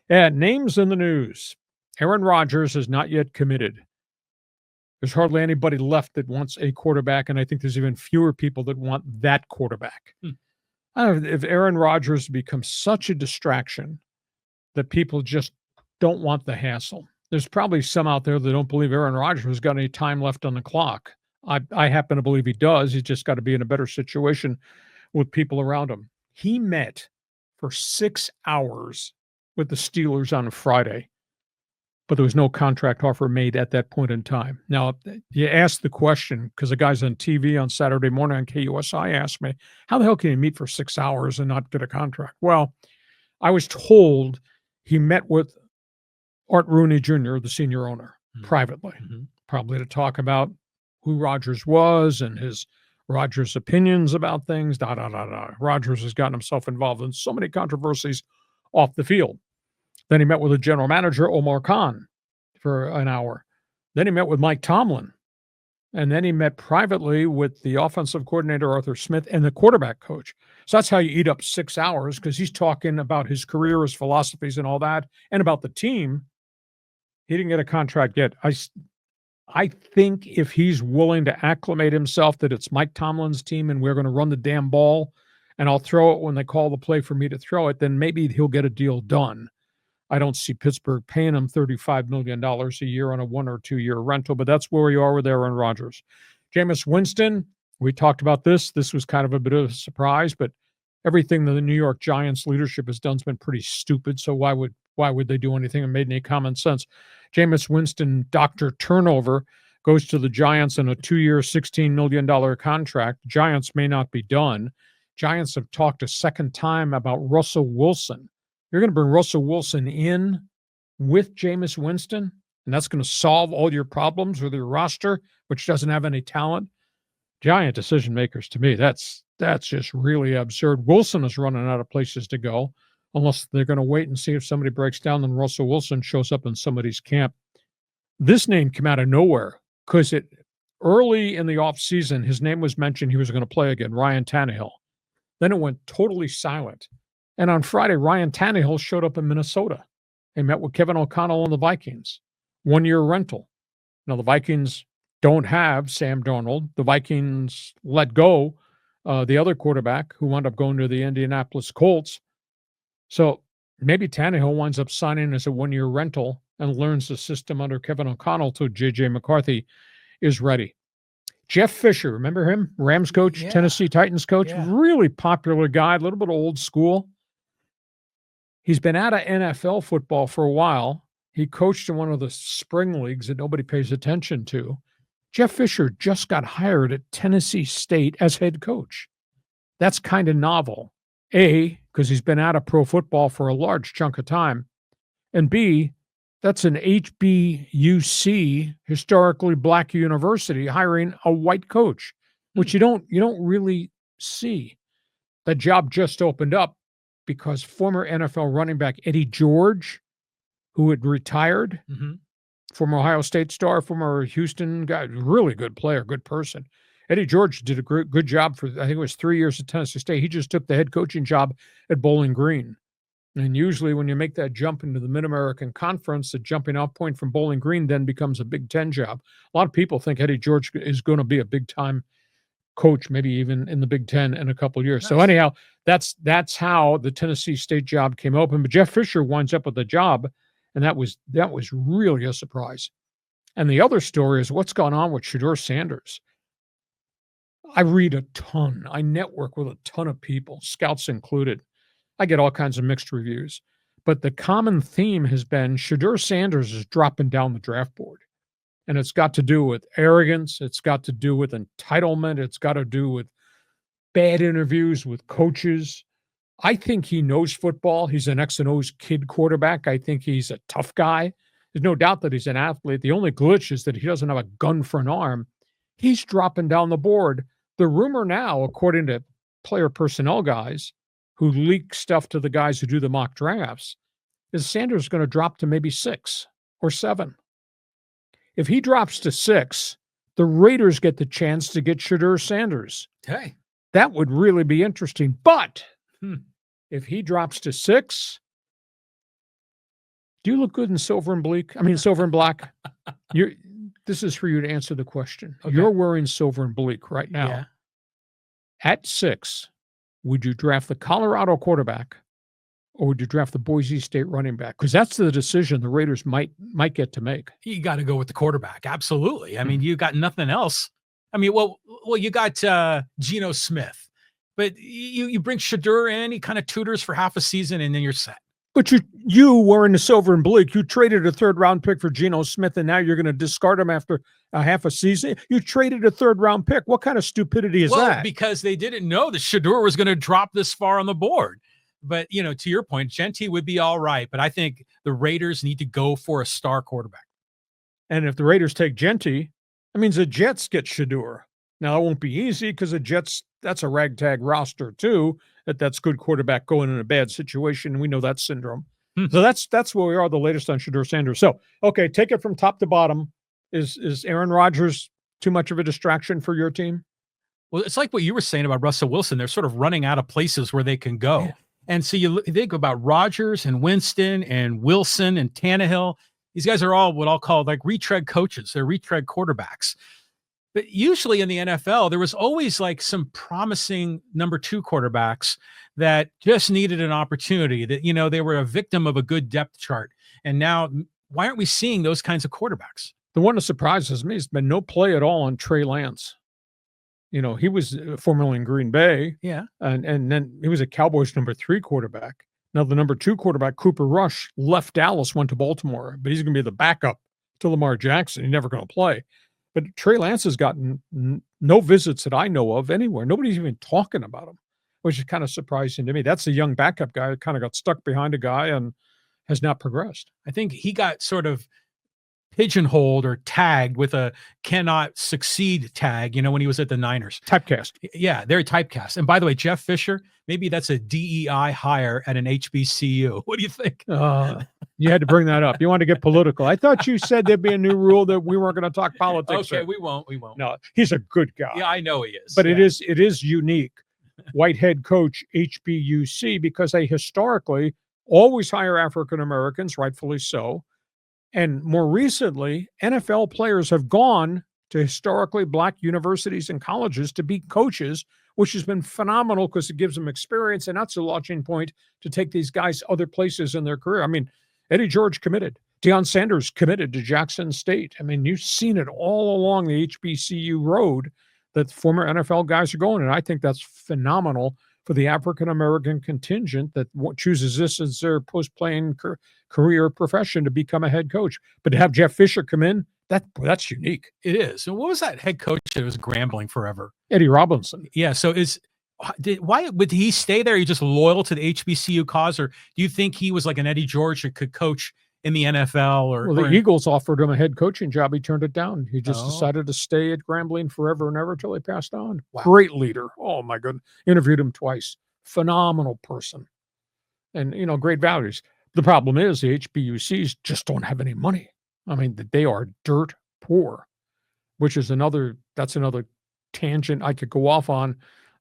And names in the news. Aaron Rodgers is not yet committed. There's hardly anybody left that wants a quarterback, and I think there's even fewer people that want that quarterback. I don't know if Aaron Rodgers becomes such a distraction that people just don't want the hassle. There's probably some out there that don't believe Aaron Rodgers has got any time left on the clock. I happen to believe he does. He's just got to be in a better situation with people around him. He met for 6 hours with the Steelers on Friday, but there was no contract offer made at that point in time. Now, you ask the question, because the guys on TV on Saturday morning on KUSI asked me, how the hell can you meet for 6 hours and not get a contract? Well, I was told he met with Art Rooney Jr., the senior owner, privately, probably to talk about who Rodgers was and his Rodgers' opinions about things, Rodgers has gotten himself involved in so many controversies off the field. Then he met with the general manager, Omar Khan, for an hour. Then he met with Mike Tomlin. And then he met privately with the offensive coordinator, Arthur Smith, and the quarterback coach. So that's how you eat up 6 hours, because he's talking about his career, his philosophies, and all that, and about the team. He didn't get a contract yet. I think if he's willing to acclimate himself that it's Mike Tomlin's team and we're going to run the damn ball and I'll throw it when they call the play for me to throw it, then maybe he'll get a deal done. I don't see Pittsburgh paying him $35 million a year on a 1 or 2 year rental, but that's where you are with Aaron Rodgers. Jameis Winston, we talked about this. This was kind of a bit of a surprise, but everything that the New York Giants leadership has done has been pretty stupid. So why would they do anything that made any common sense? Jameis Winston, Dr. Turnover, goes to the Giants in a 2-year, $16 million contract. Giants may not be done. Giants have talked a second time about Russell Wilson. You're going to bring Russell Wilson in with Jameis Winston, and that's going to solve all your problems with your roster, which doesn't have any talent. Giant decision makers, to me, that's just really absurd. Wilson is running out of places to go, unless they're going to wait and see if somebody breaks down, then Russell Wilson shows up in somebody's camp. This name came out of nowhere because early in the offseason, his name was mentioned he was going to play again, Ryan Tannehill. Then it went totally silent. And on Friday, Ryan Tannehill showed up in Minnesota. He met with Kevin O'Connell and the Vikings. 1-year rental. Now, the Vikings don't have Sam Darnold. The Vikings let go the other quarterback who wound up going to the Indianapolis Colts. So maybe Tannehill winds up signing as a 1-year rental and learns the system under Kevin O'Connell till J.J. McCarthy is ready. Jeff Fisher, remember him? Rams coach, yeah. Tennessee Titans coach, yeah. Really popular guy, a little bit old school. He's been out of NFL football for a while. He coached in one of the spring leagues that nobody pays attention to. Jeff Fisher just got hired at Tennessee State as head coach. That's kind of novel. A, because he's been out of pro football for a large chunk of time. And B, that's an HBUC, historically black university, hiring a white coach, which you don't really see. That job just opened up because former NFL running back Eddie George, who had retired, former Ohio State star, former Houston guy, really good player, good person. Eddie George did a good job for, I think it was 3 years at Tennessee State. He just took the head coaching job at Bowling Green. And usually when you make that jump into the Mid-American Conference, the jumping off point from Bowling Green then becomes a Big Ten job. A lot of people think Eddie George is going to be a big-time coach, maybe even in the Big Ten in a couple of years. Nice. So anyhow, that's how the Tennessee State job came open. But Jeff Fisher winds up with the job, and that was really a surprise. And the other story is what's gone on with Shedeur Sanders. I read a ton. I network with a ton of people, scouts included. I get all kinds of mixed reviews. But the common theme has been Shedeur Sanders is dropping down the draft board. And it's got to do with arrogance. It's got to do with entitlement. It's got to do with bad interviews with coaches. I think he knows football. He's an X and O's kid quarterback. I think he's a tough guy. There's no doubt that he's an athlete. The only glitch is that he doesn't have a gun for an arm. He's dropping down the board. The rumor now, according to player personnel guys who leak stuff to the guys who do the mock drafts, is Sanders going to drop to maybe 6 or 7. If he drops to 6, the Raiders get the chance to get Shedeur Sanders. Hey. That would really be interesting. But if he drops to 6, Do you look good in silver and silver and black? This is for you to answer the question. Okay. You're wearing silver and bleak right now. Yeah. At 6, would you draft the Colorado quarterback or would you draft the Boise State running back? Because that's the decision the Raiders might get to make. You got to go with the quarterback. Absolutely. I mean, you got nothing else. I mean, well, you got Geno Smith, but you bring Shedeur in, he kind of tutors for half a season, and then you're set. But you were in the silver and bleak. You traded a 3rd-round pick for Geno Smith, and now you're going to discard him after a half a season. You traded a 3rd-round pick. What kind of stupidity is that? Well, because they didn't know that Shedeur was going to drop this far on the board. But, to your point, Genty would be all right. But I think the Raiders need to go for a star quarterback. And if the Raiders take Genty, that means the Jets get Shedeur. Now, it won't be easy because the Jets, that's a ragtag roster, too. That's good quarterback going in a bad situation. We know that syndrome. So that's where we are, the latest on Shedeur Sanders. So, okay, take it from top to bottom. Is Aaron Rodgers too much of a distraction for your team? Well, it's like what you were saying about Russell Wilson. They're sort of running out of places where they can go. Yeah. And so you think about Rodgers and Winston and Wilson and Tannehill. These guys are all what I'll call like retread coaches. They're retread quarterbacks. But usually in the NFL, there was always like some promising number 2 quarterbacks that just needed an opportunity, that, they were a victim of a good depth chart. And now, why aren't we seeing those kinds of quarterbacks? The one that surprises me has been no play at all on Trey Lance. He was formerly in Green Bay. Yeah. And then he was a Cowboys number 3 quarterback. Now the number 2 quarterback, Cooper Rush, left Dallas, went to Baltimore, but he's going to be the backup to Lamar Jackson. He's never going to play. But Trey Lance has gotten no visits that I know of anywhere. Nobody's even talking about him, which is kind of surprising to me. That's a young backup guy that kind of got stuck behind a guy and has not progressed. I think he got sort of pigeonholed or tagged with a cannot succeed tag, when he was at the Niners. Typecast. Yeah, they're typecast. And by the way, Jeff Fisher, maybe that's a DEI hire at an HBCU. What do you think? You had to bring that up. You want to get political. I thought you said there'd be a new rule that we weren't going to talk politics. Okay, we won't. No, he's a good guy. Yeah, I know he is. But it is unique. White head coach, HBUC, because they historically always hire African Americans, rightfully so. And more recently, NFL players have gone to historically black universities and colleges to be coaches, which has been phenomenal because it gives them experience, and that's a launching point to take these guys other places in their career. I mean, Eddie George committed. Deion Sanders committed to Jackson State. I mean, you've seen it all along the HBCU road that former NFL guys are going, and I think that's phenomenal for the African-American contingent that chooses this as their post-playing career profession to become a head coach. But to have Jeff Fisher come in, that's unique. It is. And what was that head coach that was Grambling forever? Eddie Robinson. Yeah. So why would he stay there? Are you just loyal to the HBCU cause, or do you think he was like an Eddie George that could coach in the NFL? The Eagles offered him a head coaching job. He turned it down. He just decided to stay at Grambling forever and ever until he passed on. Wow. Great leader. Oh my goodness. Interviewed him twice. Phenomenal person. And, great values. The problem is the HBUCs just don't have any money. I mean, they are dirt poor, which is that's another tangent I could go off on,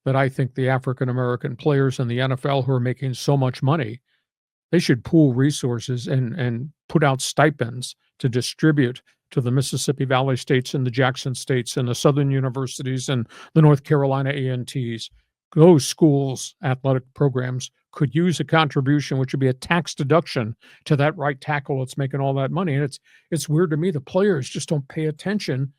that I think the African-American players in the NFL who are making so much money, they should pool resources and put out stipends to distribute to the Mississippi Valley states and the Jackson states and the Southern universities and the North Carolina A&Ts. Those schools' athletic programs could use a contribution, which would be a tax deduction to that right tackle that's making all that money. And it's weird to me. The players just don't pay attention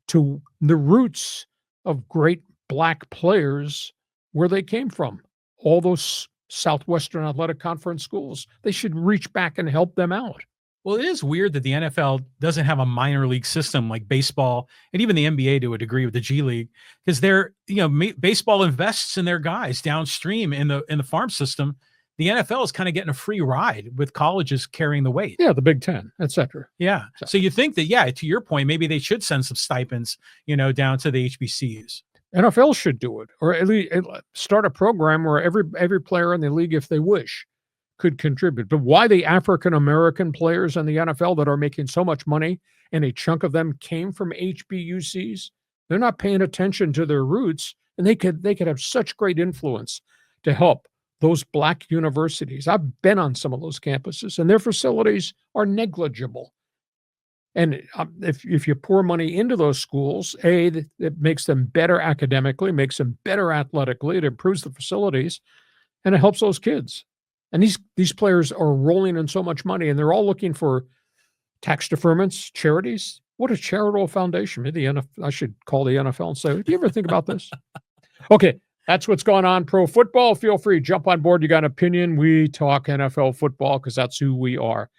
to the roots of great black players, where they came from. All those Southwestern Athletic Conference schools, they should reach back and help them out. Well, it is weird that the NFL doesn't have a minor league system like baseball and even the NBA to a degree with the G League, because baseball invests in their guys downstream in the farm system. The NFL is kind of getting a free ride with colleges carrying the weight. Yeah, the Big Ten, et cetera. Yeah. So you think that, to your point, maybe they should send some stipends, down to the HBCUs. NFL should do it, or at least start a program where every player in the league, if they wish, could contribute. But why the African-American players in the NFL that are making so much money, and a chunk of them came from HBUCs, they're not paying attention to their roots, and they could have such great influence to help those black universities. I've been on some of those campuses, and their facilities are negligible. And if you pour money into those schools, it makes them better academically, makes them better athletically, it improves the facilities, and it helps those kids. And these players are rolling in so much money, and they're all looking for tax deferments, charities. What a charitable foundation. Maybe I should call the NFL and say, do you ever think about this? Okay, that's what's going on. Pro football. Feel free, jump on board. You got an opinion. We talk NFL football because that's who we are.